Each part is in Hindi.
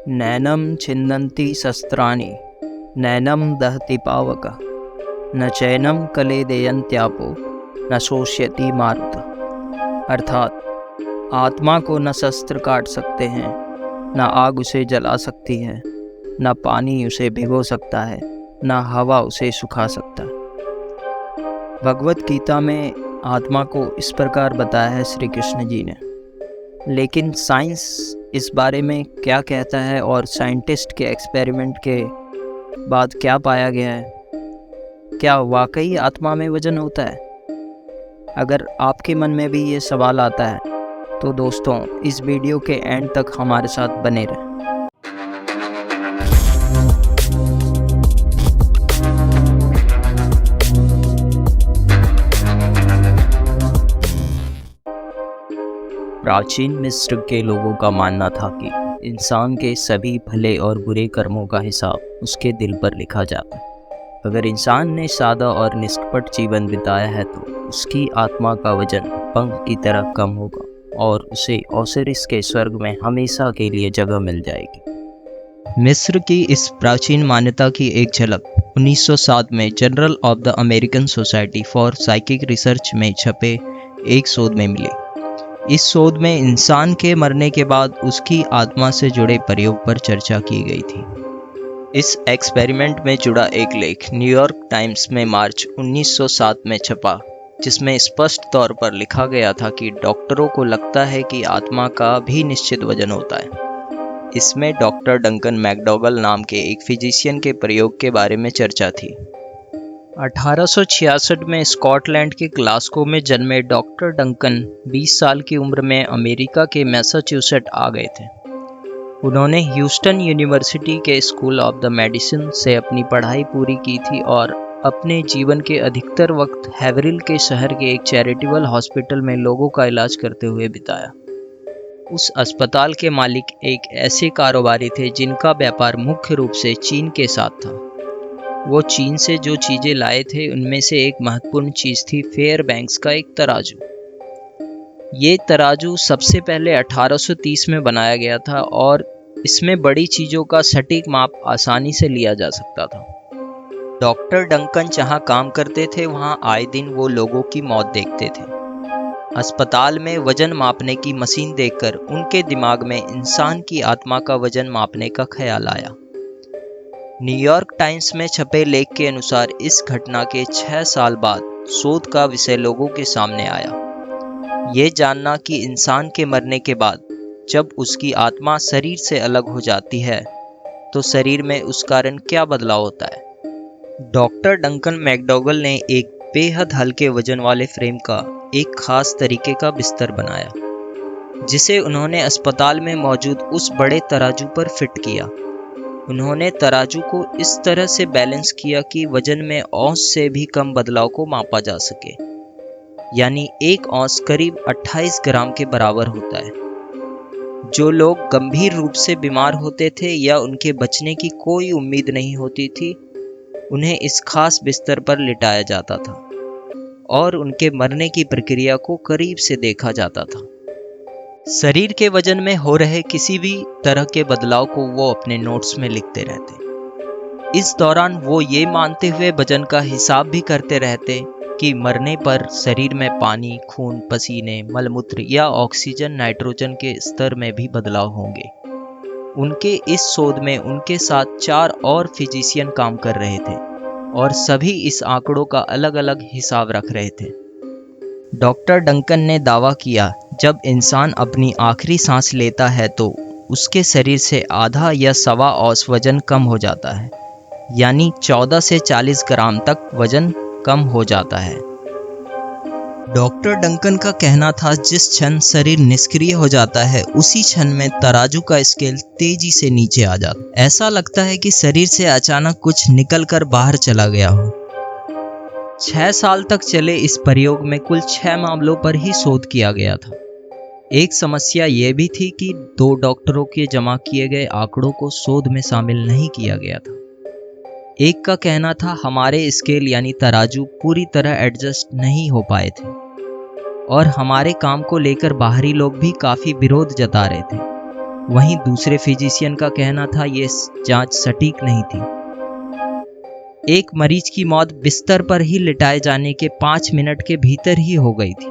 नैनं छिन्दन्ति शस्त्राणि नैनं दहति पावक न चैनं कलेदयन्त्यापो न शोष्यति मारुतः। अर्थात आत्मा को न शस्त्र काट सकते हैं, न आग उसे जला सकती है, न पानी उसे भिगो सकता है, न हवा उसे सुखा सकता है। भगवत गीता में आत्मा को इस प्रकार बताया है श्री कृष्ण जी ने। लेकिन साइंस इस बारे में क्या कहता है और साइंटिस्ट के एक्सपेरिमेंट के बाद क्या पाया गया है? क्या वाकई आत्मा में वजन होता है? अगर आपके मन में भी ये सवाल आता है तो दोस्तों इस वीडियो के एंड तक हमारे साथ बने रहें। प्राचीन मिस्र के लोगों का मानना था कि इंसान के सभी भले और बुरे कर्मों का हिसाब उसके दिल पर लिखा जाता है। अगर इंसान ने सादा और निष्कपट जीवन बिताया है तो उसकी आत्मा का वजन पंख की तरह कम होगा और उसे ओसिरिस के स्वर्ग में हमेशा के लिए जगह मिल जाएगी। मिस्र की इस प्राचीन मान्यता की एक झलक 1907 में journal of the American society for psychic research में छपे एक शोध में मिली। इस शोध में इंसान के मरने के बाद उसकी आत्मा से जुड़े प्रयोग पर चर्चा की गई थी। इस एक्सपेरिमेंट में जुड़ा एक लेख न्यूयॉर्क टाइम्स में मार्च 1907 में छपा, जिसमें स्पष्ट तौर पर लिखा गया था कि डॉक्टरों को लगता है कि आत्मा का भी निश्चित वजन होता है। इसमें डॉक्टर डंकन मैकडॉगल नाम के एक फिजिशियन के प्रयोग के बारे में चर्चा थी। 1866 में स्कॉटलैंड के ग्लासगो में जन्मे डॉक्टर डंकन 20 साल की उम्र में अमेरिका के मैसाचुसेट्स आ गए थे। उन्होंने ह्यूस्टन यूनिवर्सिटी के स्कूल ऑफ द मेडिसिन से अपनी पढ़ाई पूरी की थी और अपने जीवन के अधिकतर वक्त हैवरिल के शहर के एक चैरिटेबल हॉस्पिटल में लोगों का इलाज करते हुए बिताया। उस अस्पताल के मालिक एक ऐसे कारोबारी थे जिनका व्यापार मुख्य रूप से चीन के साथ था। वो चीन से जो चीज़ें लाए थे उनमें से एक महत्वपूर्ण चीज़ थी फेयरबैंक्स का एक तराजू। ये तराजू सबसे पहले 1830 में बनाया गया था और इसमें बड़ी चीज़ों का सटीक माप आसानी से लिया जा सकता था। डॉक्टर डंकन जहाँ काम करते थे वहाँ आए दिन वो लोगों की मौत देखते थे। अस्पताल में वजन मापने की मशीन देखकर उनके दिमाग में इंसान की आत्मा का वजन मापने का ख्याल आया। न्यूयॉर्क टाइम्स में छपे लेख के अनुसार इस घटना के 6 साल बाद शोध का विषय लोगों के सामने आया। ये जानना कि इंसान के मरने के बाद जब उसकी आत्मा शरीर से अलग हो जाती है तो शरीर में उस कारण क्या बदलाव होता है। डॉक्टर डंकन मैकडॉगल ने एक बेहद हल्के वजन वाले फ्रेम का एक खास तरीके का बिस्तर बनाया, जिसे उन्होंने अस्पताल में मौजूद उस बड़े तराजू पर फिट किया। उन्होंने तराजू को इस तरह से बैलेंस किया कि वजन में औंस से भी कम बदलाव को मापा जा सके, यानी एक औंस करीब 28 ग्राम के बराबर होता है। जो लोग गंभीर रूप से बीमार होते थे या उनके बचने की कोई उम्मीद नहीं होती थी, उन्हें इस खास बिस्तर पर लिटाया जाता था और उनके मरने की प्रक्रिया को करीब से देखा जाता था। शरीर के वजन में हो रहे किसी भी तरह के बदलाव को वो अपने नोट्स में लिखते रहते। इस दौरान वो ये मानते हुए वजन का हिसाब भी करते रहते कि मरने पर शरीर में पानी, खून, पसीने, मलमूत्र या ऑक्सीजन, नाइट्रोजन के स्तर में भी बदलाव होंगे। उनके इस शोध में उनके साथ 4 और फिजिशियन काम कर रहे थे और सभी इस आंकड़ों का अलग अलग हिसाब रख रहे थे। डॉक्टर डंकन ने दावा किया, जब इंसान अपनी आखिरी सांस लेता है तो उसके शरीर से आधा या सवा औंस वजन कम हो जाता है, यानी 14 से 40 ग्राम तक वजन कम हो जाता है। डॉक्टर डंकन का कहना था, जिस क्षण शरीर निष्क्रिय हो जाता है उसी क्षण में तराजू का स्केल तेजी से नीचे आ जाता है। ऐसा लगता है कि शरीर से अचानक कुछ निकलकर बाहर चला गया हो। 6 साल तक चले इस प्रयोग में कुल 6 मामलों पर ही शोध किया गया था। एक समस्या ये भी थी कि 2 डॉक्टरों के जमा किए गए आंकड़ों को शोध में शामिल नहीं किया गया था। एक का कहना था, हमारे स्केल यानी तराजू पूरी तरह एडजस्ट नहीं हो पाए थे और हमारे काम को लेकर बाहरी लोग भी काफ़ी विरोध जता रहे थे। वहीं दूसरे फिजिशियन का कहना था ये जांच सटीक नहीं थी। एक मरीज की मौत बिस्तर पर ही लिटाए जाने के 5 मिनट के भीतर ही हो गई थी।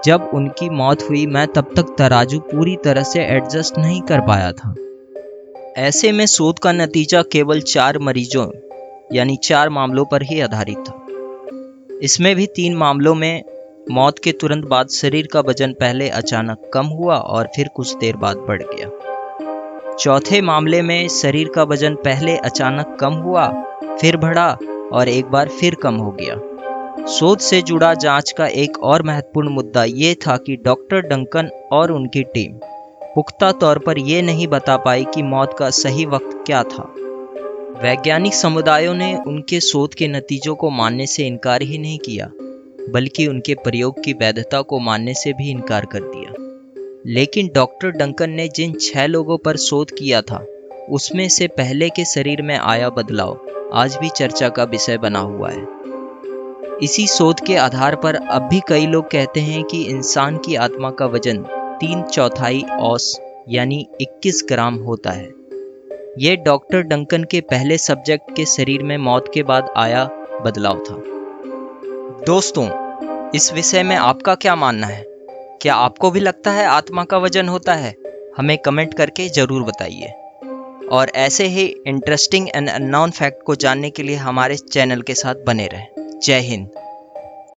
जब उनकी मौत हुई मैं तब तक तराजू पूरी तरह से एडजस्ट नहीं कर पाया था। ऐसे में शोध का नतीजा केवल 4 मरीजों यानी 4 मामलों पर ही आधारित था। इसमें भी 3 मामलों में मौत के तुरंत बाद शरीर का वजन पहले अचानक कम हुआ और फिर कुछ देर बाद बढ़ गया। चौथे मामले में शरीर का वजन पहले अचानक कम हुआ, फिर बढ़ा और एक बार फिर कम हो गया। शोध से जुड़ा जांच का एक और महत्वपूर्ण मुद्दा ये था कि डॉक्टर डंकन और उनकी टीम पुख्ता तौर पर यह नहीं बता पाई कि मौत का सही वक्त क्या था। वैज्ञानिक समुदायों ने उनके शोध के नतीजों को मानने से इनकार ही नहीं किया, बल्कि उनके प्रयोग की वैधता को मानने से भी इनकार कर दिया। लेकिन डॉक्टर डंकन ने जिन 6 लोगों पर शोध किया था, उसमें से पहले के शरीर में आया बदलाव आज भी चर्चा का विषय बना हुआ है। इसी शोध के आधार पर अब भी कई लोग कहते हैं कि इंसान की आत्मा का वजन 3/4 औंस यानी 21 ग्राम होता है। यह डॉक्टर डंकन के पहले सब्जेक्ट के शरीर में मौत के बाद आया बदलाव था। दोस्तों, इस विषय में आपका क्या मानना है? क्या आपको भी लगता है आत्मा का वजन होता है? हमें कमेंट करके ज़रूर बताइए। और ऐसे ही इंटरेस्टिंग एंड अननोन फैक्ट को जानने के लिए हमारे चैनल के साथ बने रहें। जय हिंद।